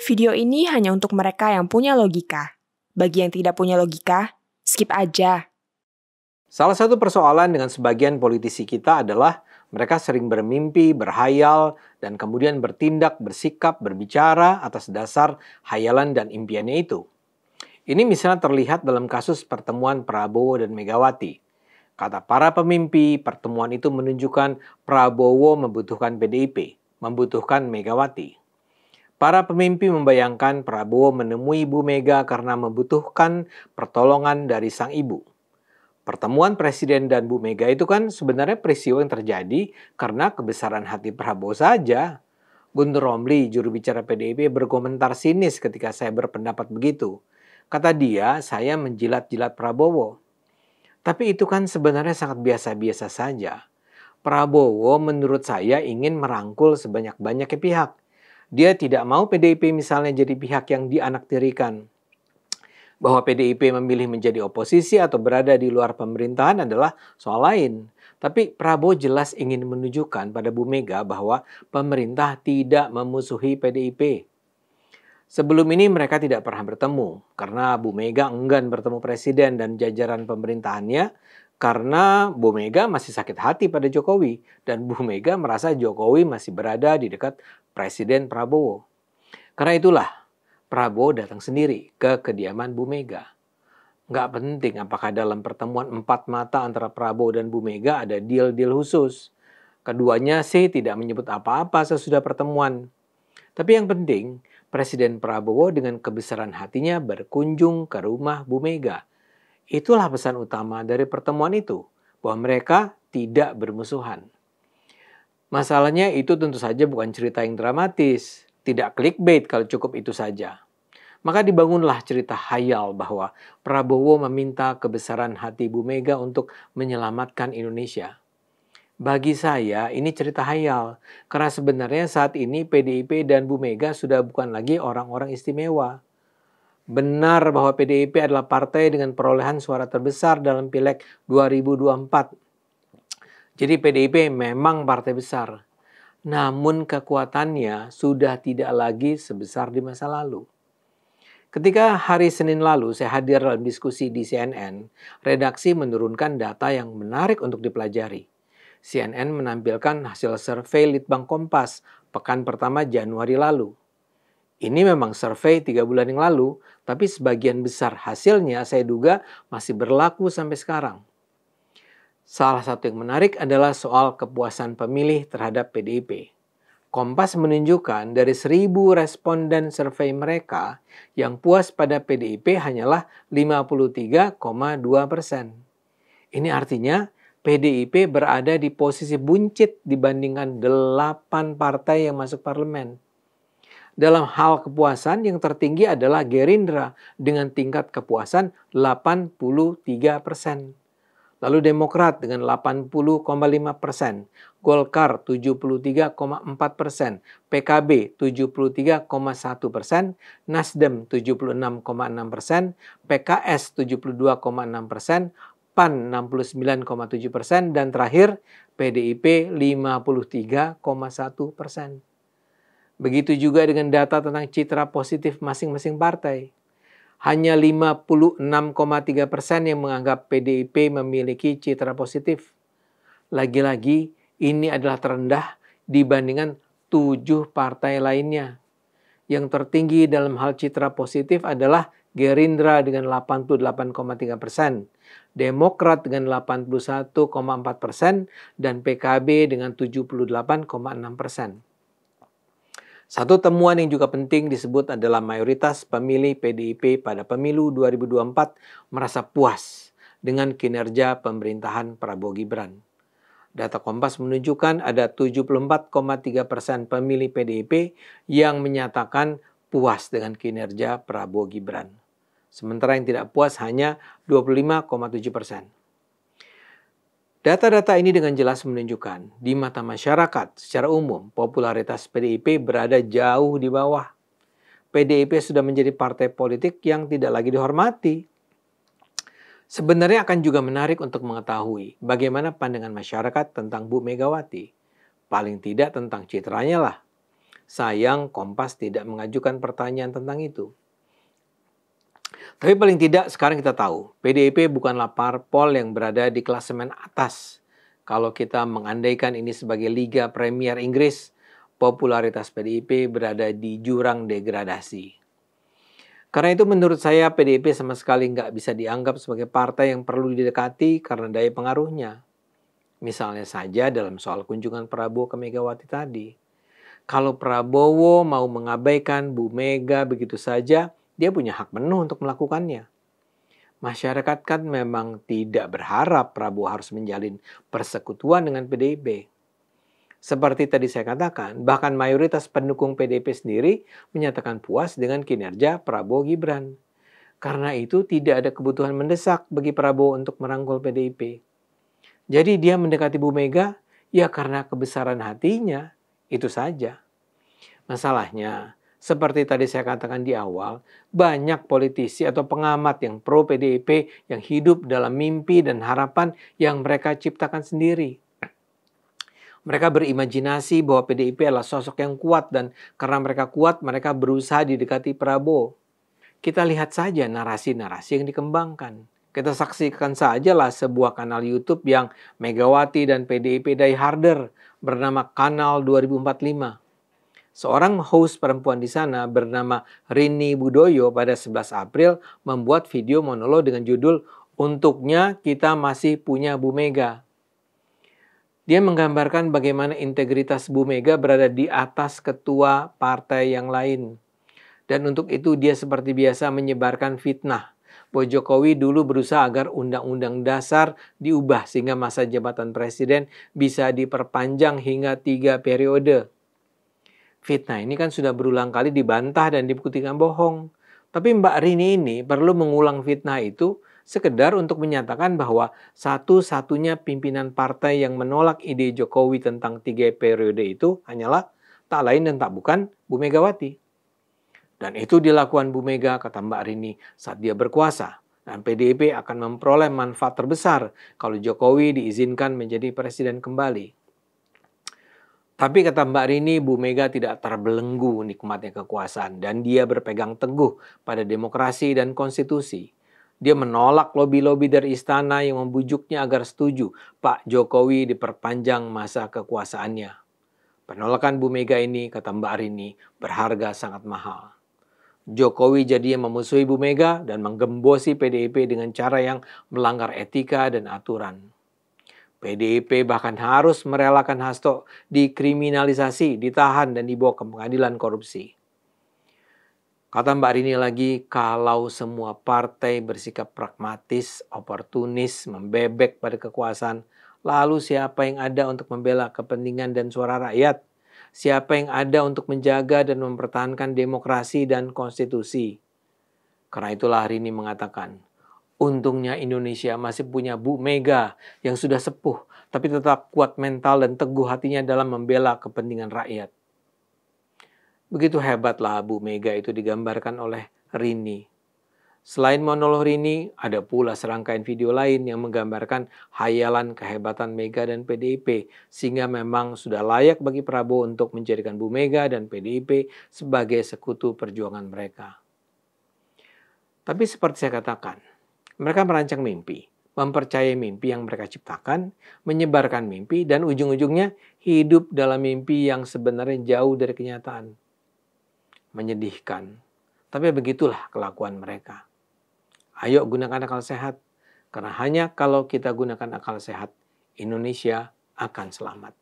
Video ini hanya untuk mereka yang punya logika. Bagi yang tidak punya logika, skip aja. Salah satu persoalan dengan sebagian politisi kita adalah mereka sering bermimpi, berhayal, dan kemudian bertindak, bersikap, berbicara atas dasar hayalan dan impiannya itu. Ini misalnya terlihat dalam kasus pertemuan Prabowo dan Megawati. Kata para pemimpi, pertemuan itu menunjukkan Prabowo membutuhkan PDIP, membutuhkan Megawati. Para pemimpi membayangkan Prabowo menemui Bu Mega karena membutuhkan pertolongan dari sang ibu. Pertemuan Presiden dan Bu Mega itu kan sebenarnya peristiwa yang terjadi karena kebesaran hati Prabowo saja. Guntur Romli, juru bicara PDIP, berkomentar sinis ketika saya berpendapat begitu. Kata dia, saya menjilat-jilat Prabowo. Tapi itu kan sebenarnya sangat biasa-biasa saja. Prabowo menurut saya ingin merangkul sebanyak-banyaknya pihak. Dia tidak mau PDIP misalnya jadi pihak yang dianaktirikan. Bahwa PDIP memilih menjadi oposisi atau berada di luar pemerintahan adalah soal lain. Tapi Prabowo jelas ingin menunjukkan pada Bu Mega bahwa pemerintah tidak memusuhi PDIP. Sebelum ini mereka tidak pernah bertemu karena Bu Mega enggan bertemu presiden dan jajaran pemerintahannya karena Bu Mega masih sakit hati pada Jokowi dan Bu Mega merasa Jokowi masih berada di dekat Presiden Prabowo. Karena itulah Prabowo datang sendiri ke kediaman Bu Mega. Nggak penting apakah dalam pertemuan empat mata antara Prabowo dan Bu Mega ada deal-deal khusus. Keduanya sih tidak menyebut apa-apa sesudah pertemuan. Tapi yang penting, Presiden Prabowo dengan kebesaran hatinya berkunjung ke rumah Bu Mega. Itulah pesan utama dari pertemuan itu, bahwa mereka tidak bermusuhan. Masalahnya itu tentu saja bukan cerita yang dramatis, tidak clickbait kalau cukup itu saja. Maka dibangunlah cerita hayal bahwa Prabowo meminta kebesaran hati Bu Mega untuk menyelamatkan Indonesia. Bagi saya ini cerita hayal, karena sebenarnya saat ini PDIP dan Bu Mega sudah bukan lagi orang-orang istimewa. Benar bahwa PDIP adalah partai dengan perolehan suara terbesar dalam Pileg 2024. Jadi PDIP memang partai besar, namun kekuatannya sudah tidak lagi sebesar di masa lalu. Ketika hari Senin lalu saya hadir dalam diskusi di CNN, redaksi menurunkan data yang menarik untuk dipelajari. CNN menampilkan hasil survei Litbang Kompas pekan pertama Januari lalu. Ini memang survei 3 bulan yang lalu, tapi sebagian besar hasilnya saya duga masih berlaku sampai sekarang. Salah satu yang menarik adalah soal kepuasan pemilih terhadap PDIP. Kompas menunjukkan dari 1.000 responden survei mereka yang puas pada PDIP hanyalah 53,2%. Ini artinya PDIP berada di posisi buncit dibandingkan 8 partai yang masuk parlemen. Dalam hal kepuasan yang tertinggi adalah Gerindra dengan tingkat kepuasan 83%. Lalu Demokrat dengan 80,5%, Golkar 73,4%, PKB 73,1%, Nasdem 76,6%, PKS 72,6%, PAN 69,7%, dan terakhir PDIP 53,1%. Begitu juga dengan data tentang citra positif masing-masing partai. Hanya 56,3% yang menganggap PDIP memiliki citra positif. Lagi-lagi, ini adalah terendah dibandingkan 7 partai lainnya. Yang tertinggi dalam hal citra positif adalah Gerindra dengan 88,3%, Demokrat dengan 81,4%, dan PKB dengan 78,6%. Satu temuan yang juga penting disebut adalah mayoritas pemilih PDIP pada pemilu 2024 merasa puas dengan kinerja pemerintahan Prabowo Gibran. Data Kompas menunjukkan ada 74,3% pemilih PDIP yang menyatakan puas dengan kinerja Prabowo Gibran. Sementara yang tidak puas hanya 25,7%. Data-data ini dengan jelas menunjukkan di mata masyarakat secara umum popularitas PDIP berada jauh di bawah. PDIP sudah menjadi partai politik yang tidak lagi dihormati. Sebenarnya akan juga menarik untuk mengetahui bagaimana pandangan masyarakat tentang Bu Megawati. Paling tidak tentang citranya lah. Sayang, Kompas tidak mengajukan pertanyaan tentang itu. Tapi paling tidak sekarang kita tahu, PDIP bukanlah parpol yang berada di klasemen atas. Kalau kita mengandaikan ini sebagai Liga Premier Inggris, popularitas PDIP berada di jurang degradasi. Karena itu menurut saya PDIP sama sekali nggak bisa dianggap sebagai partai yang perlu didekati karena daya pengaruhnya. Misalnya saja dalam soal kunjungan Prabowo ke Megawati tadi. Kalau Prabowo mau mengabaikan Bu Mega begitu saja, dia punya hak penuh untuk melakukannya. Masyarakat kan memang tidak berharap Prabowo harus menjalin persekutuan dengan PDIP. Seperti tadi saya katakan, bahkan mayoritas pendukung PDIP sendiri menyatakan puas dengan kinerja Prabowo Gibran. Karena itu tidak ada kebutuhan mendesak bagi Prabowo untuk merangkul PDIP. Jadi dia mendekati Bu Mega ya karena kebesaran hatinya, itu saja. Masalahnya, seperti tadi saya katakan di awal, banyak politisi atau pengamat yang pro PDIP yang hidup dalam mimpi dan harapan yang mereka ciptakan sendiri. Mereka berimajinasi bahwa PDIP adalah sosok yang kuat dan karena mereka kuat, mereka berusaha didekati Prabowo. Kita lihat saja narasi-narasi yang dikembangkan. Kita saksikan sajalah sebuah kanal YouTube yang Megawati dan PDIP Die Harder bernama Kanal 2045. Seorang host perempuan di sana bernama Rini Budoyo pada 11 April membuat video monolog dengan judul "Untuknya Kita Masih Punya Bu Mega". Dia menggambarkan bagaimana integritas Bu Mega berada di atas ketua partai yang lain. Dan untuk itu dia seperti biasa menyebarkan fitnah bahwa Jokowi dulu berusaha agar Undang-Undang Dasar diubah sehingga masa jabatan presiden bisa diperpanjang hingga 3 periode. Fitnah ini kan sudah berulang kali dibantah dan dibuktikan bohong. Tapi Mbak Rini ini perlu mengulang fitnah itu sekedar untuk menyatakan bahwa satu-satunya pimpinan partai yang menolak ide Jokowi tentang 3 periode itu hanyalah tak lain dan tak bukan Bu Megawati. Dan itu dilakukan Bu Mega, kata Mbak Rini, saat dia berkuasa. Dan PDIP akan memperoleh manfaat terbesar kalau Jokowi diizinkan menjadi presiden kembali. Tapi kata Mbak Rini, Bu Mega tidak terbelenggu nikmatnya kekuasaan. Dan dia berpegang teguh pada demokrasi dan konstitusi. Dia menolak lobi-lobi dari istana yang membujuknya agar setuju Pak Jokowi diperpanjang masa kekuasaannya. Penolakan Bu Mega ini, kata Mbak Rini, berharga sangat mahal. Jokowi jadinya memusuhi Bu Mega dan menggembosi PDIP dengan cara yang melanggar etika dan aturan. PDIP bahkan harus merelakan Hasto dikriminalisasi, ditahan dan dibawa ke pengadilan korupsi. Kata Mbak Rini lagi, kalau semua partai bersikap pragmatis, oportunis, membebek pada kekuasaan, lalu siapa yang ada untuk membela kepentingan dan suara rakyat? Siapa yang ada untuk menjaga dan mempertahankan demokrasi dan konstitusi? Karena itulah Rini mengatakan, untungnya Indonesia masih punya Bu Mega yang sudah sepuh, tapi tetap kuat mental dan teguh hatinya dalam membela kepentingan rakyat. Begitu hebatlah Bu Mega itu digambarkan oleh Rini. Selain monolog Rini, ada pula serangkaian video lain yang menggambarkan hayalan kehebatan Mega dan PDIP, sehingga memang sudah layak bagi Prabowo untuk menjadikan Bu Mega dan PDIP sebagai sekutu perjuangan mereka. Tapi seperti saya katakan, mereka merancang mimpi, mempercayai mimpi yang mereka ciptakan, menyebarkan mimpi, dan ujung-ujungnya hidup dalam mimpi yang sebenarnya jauh dari kenyataan. Menyedihkan, tapi begitulah kelakuan mereka. Ayo gunakan akal sehat, karena hanya kalau kita gunakan akal sehat, Indonesia akan selamat.